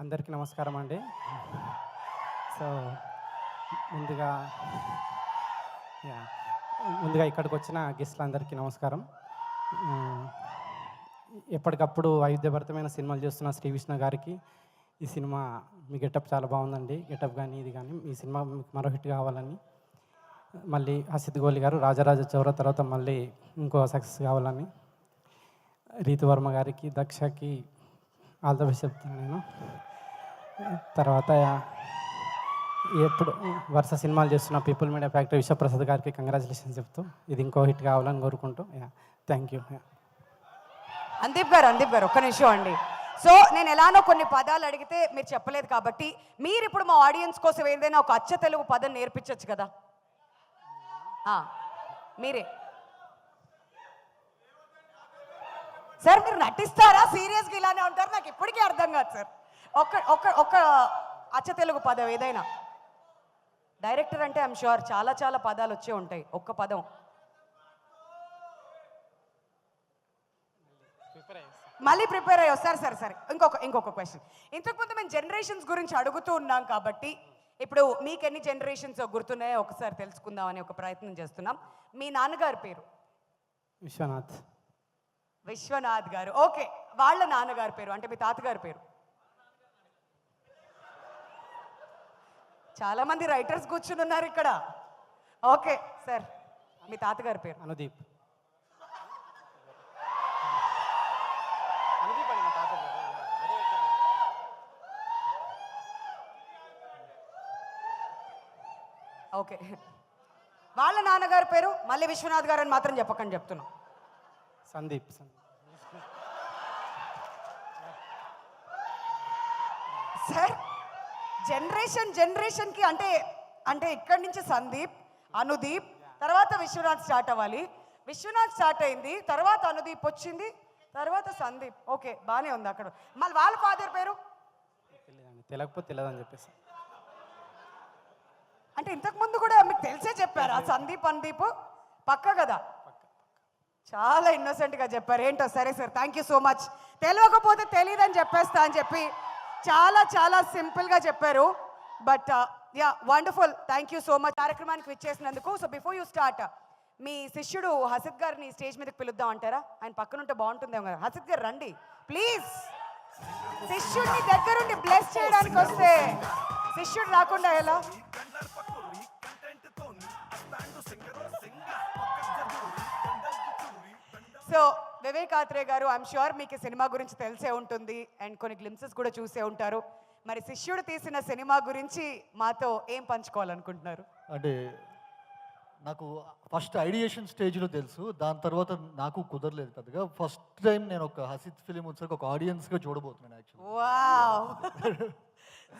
అందరికీ నమస్కారం అండి. సో ముందుగా యాహ్! ముందుగా ఇక్కడికి వచ్చిన గెస్ట్‌లందరికీ నమస్కారం. హ్మ్. ఎప్పటికప్పుడు వైవిధ్యభరితమైన సినిమాలు చేస్తున్న శ్రీ విష్ణు గారికి ఈ సినిమా మీ గెటప్ చాలా బాగుందండి. గెటప్ గానీ, ఇది గానీ ఈ సినిమా మీకు మరో హిట్ కావాలని, మళ్ళీ హసిత్ గోలి గారు రాజరాజ చౌర తర్వాత మళ్ళీ ఇంకో సక్సెస్ కావాలని, రీతు వర్మ గారికి, దక్షకి ఆల్ ద బెస్ట్ చెప్తాను నేను. తర్వాత ఎప్పుడు వరుస సినిమాలు చేస్తున్న పీపుల్ మీడియా ఫ్యాక్టరీ విశ్వప్రసాద్ గారికి కంగ్రాచులేషన్స్ చెప్తూ ఇది ఇంకో హిట్ కావాలని కోరుకుంటూ థ్యాంక్ యూ. అందీప్ గారు ఒక్క నిమిషం అండి. సో నేను ఎలానో కొన్ని పదాలు అడిగితే మీరు చెప్పలేదు కాబట్టి మీరు ఇప్పుడు మా ఆడియన్స్ కోసం ఏదైనా ఒక అచ్చ తెలుగు పదం నేర్పించవచ్చు కదా. మీరే సార్, మీరు నటిస్తారా సీరియస్గా ఇలానే ఉంటారు? నాకు ఇప్పటికీ అర్థం కాదు సార్. ఒక్క అచ్చ తెలుగు పదం ఏదైనా. డైరెక్టర్ అంటే ఐఎమ్ షూర్ చాలా పదాలు వచ్చే ఉంటాయి. ఒక్క పదం. మళ్ళీ ప్రిపేర్ అయ్యి వస్తారు సరే. ఇంకొక క్వశ్చన్. ఇంతకుముందు మేము జనరేషన్స్ గురించి అడుగుతూ ఉన్నాం కాబట్టి ఇప్పుడు మీకు ఎన్ని జనరేషన్స్ గుర్తున్నాయో ఒకసారి తెలుసుకుందామని ఒక ప్రయత్నం చేస్తున్నాం. మీ నాన్నగారి పేరు? విశ్వనాథ్ గారు. ఓకే, వాళ్ళ నాన్నగారి పేరు అంటే మీ తాతగారి పేరు? చాలా మంది రైటర్స్ కూర్చుని ఉన్నారు ఇక్కడ. ఓకే సార్, మీ తాతగారి పేరు? అనుదీప్. ఓకే, వాళ్ళ నాన్నగారి పేరు మళ్ళీ విశ్వనాథ్ గారు అని మాత్రం చెప్పకండి చెప్తున్నాం. సందీప్. సార్, జనరేషన్కి అంటే ఇక్కడి నుంచి సందీప్, అనుదీప్, తర్వాత విశ్వనాథ్ స్టార్ట్ అవ్వాలి. విశ్వనాథ్ స్టార్ట్ అయింది, తర్వాత అనుదీప్ వచ్చింది, తర్వాత సందీప్. ఓకే, బాగానే ఉంది. అక్కడ మళ్ళీ వాళ్ళ ఫాదర్ పేరు తెలియకపోతే తెలియదని చెప్పేసి. అంటే ఇంతకు ముందు కూడా మీకు తెలిసే చెప్పారా సందీప్ అనుదీప్? పక్క కదా? చాలా ఇన్నోసెంట్గా చెప్పారు. ఏంటో సరే sir, thank you so much. తెలియకపోతే తెలియదని చెప్పేస్తా అని చెప్పి చాలా సింపుల్గా చెప్పారు. But yeah, wonderful. Thank you so much కార్యక్రమానికి విచ్చేసినందుకు. సో బిఫోర్ యూ స్టార్ట్, మీ శిష్యుడు హసిత్ గారిని స్టేజ్ మీదకి పిలుద్దాం అంటారా? ఆయన పక్కనుంటే బాగుంటుందేమో కదా. హసిత్ గారు రండి ప్లీజ్. శిష్యుడిని దగ్గరుండి బ్లెస్ చేయడానికి వస్తే శిష్యుడు రాకుండా ఎలా? సో వివేక్ ఆత్రే గారు, ఐఎమ్ షూర్ మీకు సినిమా గురించి తెలిసే ఉంటుంది అండ్ కొన్ని గ్లిమ్సెస్ కూడా చూసే ఉంటారు. మరి శిష్యుడు తీసిన సినిమా గురించి మాతో ఏం పంచుకోవాలనుకుంటున్నారు? అంటే నాకు ఫస్ట్ ఐడియేషన్ స్టేజ్లో తెలుసు, దాని తర్వాత నాకు కుదరలేదు పెద్దగా. ఫస్ట్ టైం నేను ఒక హసిత్ ఫిలిం వచ్చాక ఒక ఆడియన్స్గా చూడబోతున్నాను యాక్చువల్లీ. Wow,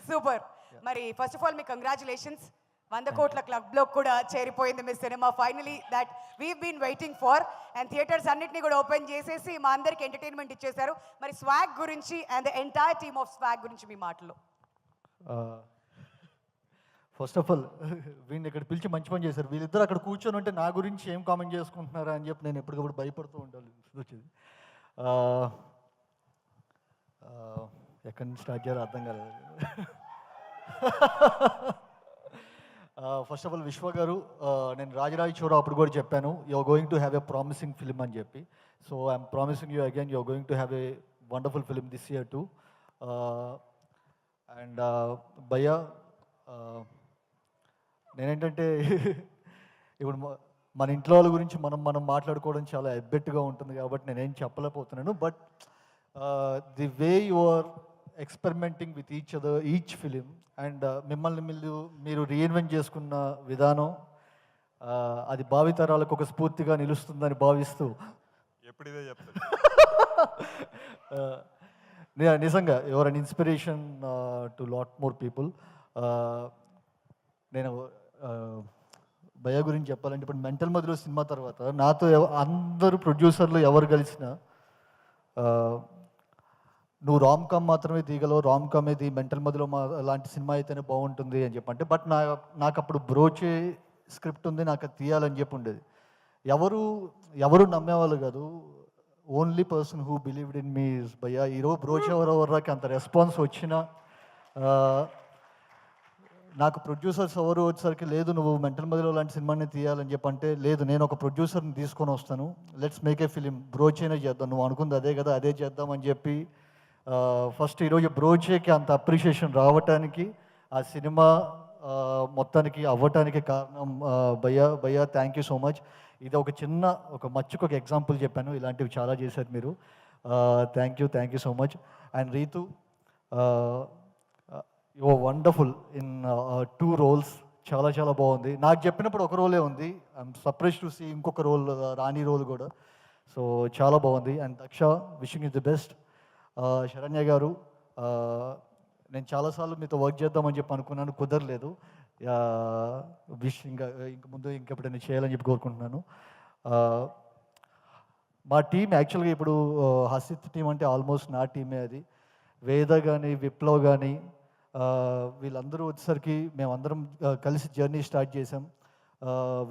super. మరి ఫస్ట్ ఆఫ్ ఆల్ మీ కంగ్రాచులేషన్స్. 100 కోట్ల క్లబ్లో కూడా చేరిపోయింది మీ సినిమా. Finally that we've been waiting for. And theatres అన్నింటినీ కూడా ఓపెన్ చేసేసి మా అందరికి ఎంటర్టైన్మెంట్ ఇచ్చేశారు. మరి స్వాగ్ గురించి and the entire team of swag గురించి మీ మాటలు. ఫస్ట్ ఆఫ్ ఆల్ వీడిని ఇక్కడ పిలిచి మంచి పని చేశారు. వీళ్ళిద్దరు అక్కడ కూర్చొని ఉంటే నా గురించి ఏం కామెంట్ చేసుకుంటున్నారా అని చెప్పి నేను ఎప్పటికప్పుడు భయపడుతూ ఉండాలి. వచ్చేది ఎక్కడి నుంచి స్టార్ట్ చేయాలో అర్థం కాలేదు. ఫస్ట్ ఆఫ్ ఆల్ విశ్వ గారు, నేను రాజరాజ చౌర అప్పుడు కూడా చెప్పాను you are going to have a promising film అని చెప్పి. So I'm promising you again you are going to have a wonderful film this year too. And భయ్యా, నేనేంటంటే ఇప్పుడు మన ఇంట్లో వాళ్ళ గురించి మనం మాట్లాడుకోవడం చాలా ఎబ్బెట్టుగా ఉంటుంది కాబట్టి నేనేం చెప్పలేకపోతున్నాను. But the way you are experimenting with each film and మిమ్మల్ని మీరు రీఇన్వెంట్ చేసుకున్న విధానం, అది భావితరాలకు ఒక స్ఫూర్తిగా నిలుస్తుందని భావిస్తూ నిజంగా your an inspiration to lot more people. నేను భయ గురించి చెప్పాలంటే ఇప్పుడు మెంటల్ మదిలో సినిమా తర్వాత నాతో అందరూ ప్రొడ్యూసర్లు ఎవరు కలిసినా నువ్వు రామ్ కామ్ మాత్రమే తీయగలవు, రామ్ కామ్ ఇది మెంటల్ మదిలో లాంటి సినిమా అయితేనే బాగుంటుంది అని చెప్పంటే, బట్ నాకు అప్పుడు బ్రోచే స్క్రిప్ట్ ఉంది, నాకు అది తీయాలని చెప్పి ఉండేది. ఎవరు నమ్మేవాళ్ళు కాదు. Only person who believed in me is భయ్యా. ఈరోజు బ్రోచ్ ఎవరెవరికి అంత రెస్పాన్స్ వచ్చినా నాకు ప్రొడ్యూసర్స్ ఎవరు వచ్చేసరికి లేదు నువ్వు మెంటల్ మదిలో లాంటి సినిమాని తీయాలని చెప్పంటే లేదు నేను ఒక ప్రొడ్యూసర్ని తీసుకొని వస్తాను, లెట్స్ మేక్ ఏ ఫిలిం, బ్రోచేనే చేద్దాం, నువ్వు అనుకుంది అదే కదా అదే చేద్దామని చెప్పి ఫస్ట్ ఈరోజు బ్రోచేకి అంత అప్రిషియేషన్ రావటానికి ఆ సినిమా మొత్తానికి అవ్వటానికి కారణం భయ్యా థ్యాంక్ యూ సో మచ్. ఇది ఒక చిన్న ఒక మచ్చుకు ఒక ఎగ్జాంపుల్ చెప్పాను, ఇలాంటివి చాలా చేశారు మీరు. Thank you so much. And Ritu you are wonderful in 2 roles. చాలా చాలా బాగుంది. నాకు చెప్పినప్పుడు ఒక రోలే ఉంది, ఐఎమ్ సర్ప్రైజ్ టు సీ ఇంకొక రోల్ రాణి రోల్ కూడా. సో చాలా బాగుంది. And Daksha wishing is the best. Saranya గారు నేను చాలాసార్లు మీతో వర్క్ చేద్దామని చెప్పి అనుకున్నాను, కుదరలేదు. విష్ ఇంక ముందు ఇంకెప్పుడైనా చేయాలని చెప్పి కోరుకుంటున్నాను. మా టీం యాక్చువల్గా ఇప్పుడు హసిత్ టీం అంటే ఆల్మోస్ట్ నా టీమే. అది వేద కానీ విప్లవ్ కానీ వీళ్ళందరూ వచ్చేసరికి మేమందరం కలిసి జర్నీ స్టార్ట్ చేసాం.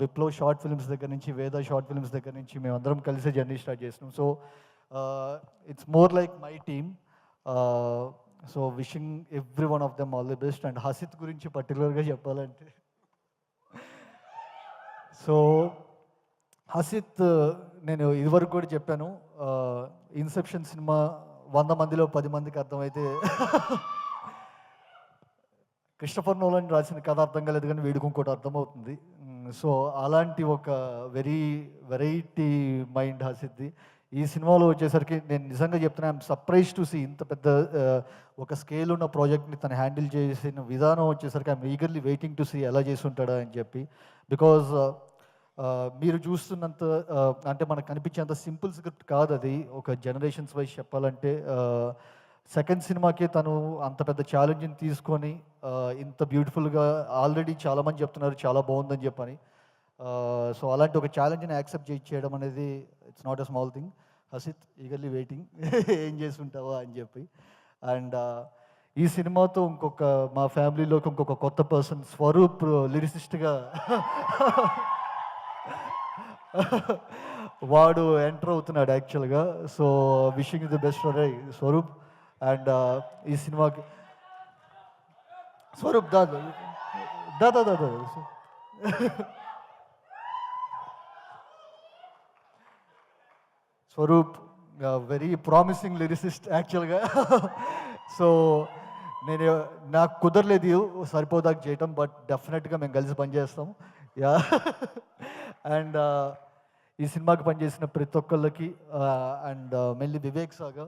విప్లవ్ షార్ట్ ఫిల్మ్స్ దగ్గర నుంచి వేద షార్ట్ ఫిల్మ్స్ దగ్గర నుంచి మేమందరం కలిసి జర్నీ స్టార్ట్ చేసినాం. So it's more like my team. So wishing every one of them all the best. And Hasith గురించి పర్టికులర్గా చెప్పాలంటే సో హసిత్ నేను ఇదివరకు కూడా చెప్పాను, ఇన్సెప్షన్ సినిమా 100 మందిలో 10 మందికి అర్థమైతే క్రిస్టఫర్ నోలన్ రాసిన కథ అర్థం కాలేదు కానీ వీడికి ఇంకోటి అర్థమవుతుంది. సో అలాంటి ఒక వెరైటీ మైండ్ హసిద్ది. ఈ సినిమాలో వచ్చేసరికి నేను నిజంగా చెప్తున్నా, ఐఎమ్ సర్ప్రైజ్ టు సీ ఇంత పెద్ద ఒక స్కేల్ ఉన్న ప్రాజెక్ట్ని తను హ్యాండిల్ చేసిన విధానం వచ్చేసరికి I'm eagerly waiting to see ఎలా చేసి ఉంటాడా అని చెప్పి. బికాజ్ మీరు చూస్తున్నంత అంటే మనకు కనిపించేంత సింపుల్ స్క్రిప్ట్ కాదు అది. ఒక జనరేషన్స్ వైజ్ చెప్పాలంటే సెకండ్ సినిమాకే తను అంత పెద్ద ఛాలెంజ్ని తీసుకొని ఇంత బ్యూటిఫుల్గా ఆల్రెడీ చాలామంది చెప్తున్నారు చాలా బాగుందని చెప్పని. సో అలాంటి ఒక ఛాలెంజ్ని యాక్సెప్ట్ చేయడం అనేది it's not a small thing. Hasith eagerly waiting ఏం చేసి ఉంటావా అని చెప్పి. అండ్ ఈ సినిమాతో ఇంకొక మా ఫ్యామిలీలోకి ఇంకొక కొత్త పర్సన్ స్వరూప్ లిరిసిస్ట్గా వాడు ఎంటర్ అవుతున్నాడు యాక్చువల్గా. So wishing the best for Swaroop. And ఈ సినిమాకి స్వరూప్ దాదా స్వరూప్ వెరీ ప్రామిసింగ్ లిరిసిస్ట్ యాక్చువల్గా. సో నాకు కుదరలేదు సరిపోదాకా చేయటం, బట్ డెఫినెట్గా మేము కలిసి పనిచేస్తాం. యా. అండ్ ఈ సినిమాకి పనిచేసిన ప్రతి ఒక్కళ్ళకి and mainly Vivek saga.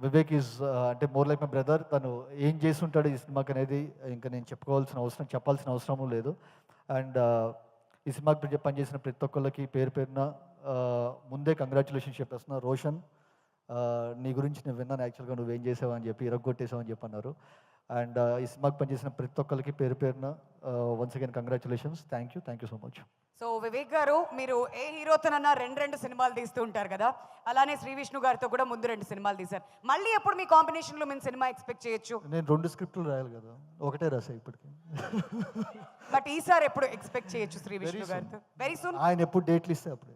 Vivek is అంటే మోర్ లైక్ మై బ్రదర్. తను ఏం చేసి ఉంటాడు ఈ సినిమాకి అనేది ఇంకా నేను చెప్పాల్సిన అవసరము లేదు. అండ్ ఈ సినిమాకి పనిచేసిన ప్రతి ఒక్కళ్ళకి పేరు పేరున ముందే కంగ్రాచులేషన్స్ చెప్పేస్తున్నా. రోషన్, నీ గురించి నేను విన్నాను యాక్చువల్గా, నువ్వేం చేసావు అని చెప్పి ఇరగొట్టేసావు అని చెప్పి అన్నారు. అండ్ ఈ సినిమాకి పనిచేసిన ప్రతి ఒక్కరికి పేరు పేరున once again congratulations. Thank you so much. So Vivek గారు, మీరు ఏ హీరోతోనన్నా రెండు సినిమాలు తీస్తూ ఉంటారు కదా, అలానే శ్రీ విష్ణు గారితో కూడా ముందు 2 సినిమాలు తీశారు. మళ్ళీ ఎప్పుడు మీ కాంబినేషన్లో మేము సినిమా ఎక్స్పెక్ట్ చేయొచ్చు? నేను 2 స్క్రిప్ట్లు రాయాలి కదా, ఒకటే రాసా ఇప్పటికి. బట్ ఈసారి ఎప్పుడు ఎక్స్పెక్ట్ చేయొచ్చు శ్రీ విష్ణు గారితో? Very soon. ఆయన ఎప్పుడు డేట్లు ఇస్తే అప్పుడే.